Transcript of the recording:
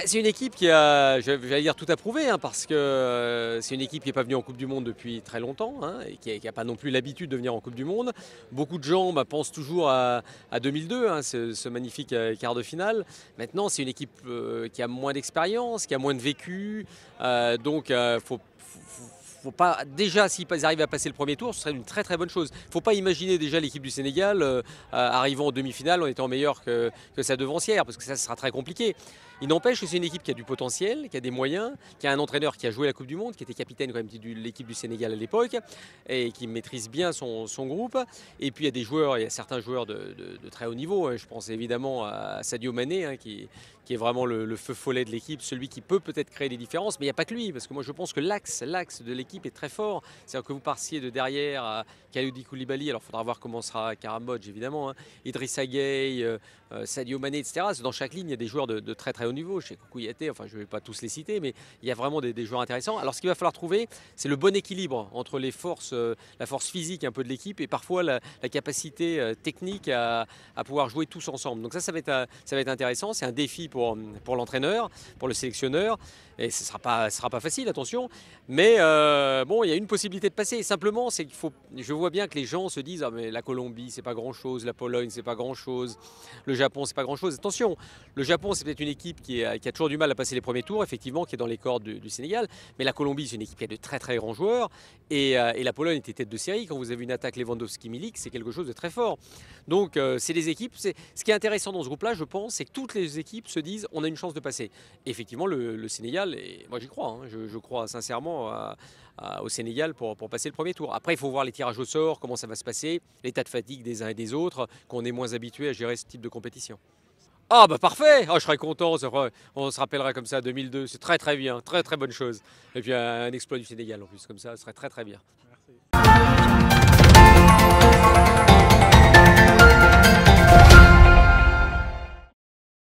C'est une équipe qui a, j'allais dire, tout approuvé, hein, parce que c'est une équipe qui n'est pas venue en Coupe du Monde depuis très longtemps, hein, et qui n'a pas non plus l'habitude de venir en Coupe du Monde. Beaucoup de gens pensent toujours à 2002, hein, ce magnifique quart de finale. Maintenant, c'est une équipe qui a moins d'expérience, qui a moins de vécu, donc faut pas, déjà, s'ils arrivent à passer le premier tour, ce serait une très très bonne chose. Il ne faut pas imaginer déjà l'équipe du Sénégal arrivant en demi-finale en étant meilleure que sa devancière, parce que ça sera très compliqué. Il n'empêche que c'est une équipe qui a du potentiel, qui a des moyens, qui a un entraîneur qui a joué la Coupe du Monde, qui était capitaine quand même de l'équipe du Sénégal à l'époque, et qui maîtrise bien son groupe. Et puis il y a des joueurs, il y a certains joueurs de très haut niveau. Hein. Je pense évidemment à Sadio Mané, hein, qui est vraiment le feu follet de l'équipe, celui qui peut peut-être créer des différences, mais il n'y a pas que lui, parce que moi je pense que l'axe de l'équipe est très fort. C'est-à-dire que vous partiez de derrière à Kalidou Koulibaly, alors il faudra voir comment sera Karamodj évidemment, hein, Idrissa Gueye, Sadio Mané, etc. Dans chaque ligne, il y a des joueurs de très très haut niveau, chez Kouyaté, enfin je ne vais pas tous les citer, mais il y a vraiment des joueurs intéressants. Alors ce qu'il va falloir trouver, c'est le bon équilibre entre les forces, la force physique un peu de l'équipe et parfois la capacité technique à pouvoir jouer tous ensemble. Donc ça va être intéressant, c'est un défi pour l'entraîneur, pour le sélectionneur, et ce sera pas facile, attention, mais bon, il y a une possibilité de passer. Simplement, c'est qu'il faut, je vois bien que les gens se disent, ah mais la Colombie c'est pas grand chose, la Pologne c'est pas grand chose, le Japon c'est pas grand chose. Attention, le Japon c'est peut-être une équipe qui a toujours du mal à passer les premiers tours, effectivement, qui est dans les cordes du Sénégal, mais la Colombie c'est une équipe qui a de très très grands joueurs, et la Pologne était tête de série. Quand vous avez une attaque Lewandowski-Milik, c'est quelque chose de très fort. Donc c'est des équipes, ce qui est intéressant dans ce groupe-là, je pense, c'est que toutes les équipes se disent on a une chance de passer. Et effectivement, le Sénégal, et moi j'y crois, hein, je crois sincèrement au Sénégal pour passer le premier tour. Après, il faut voir les tirages au sort, comment ça va se passer, l'état de fatigue des uns et des autres, qu'on est moins habitué à gérer ce type de compétition. Ah bah parfait, je serais content, on se rappellera comme ça 2002, c'est très très bien, très très bonne chose. Et puis un exploit du Sénégal en plus, comme ça, ce serait très très bien. Merci.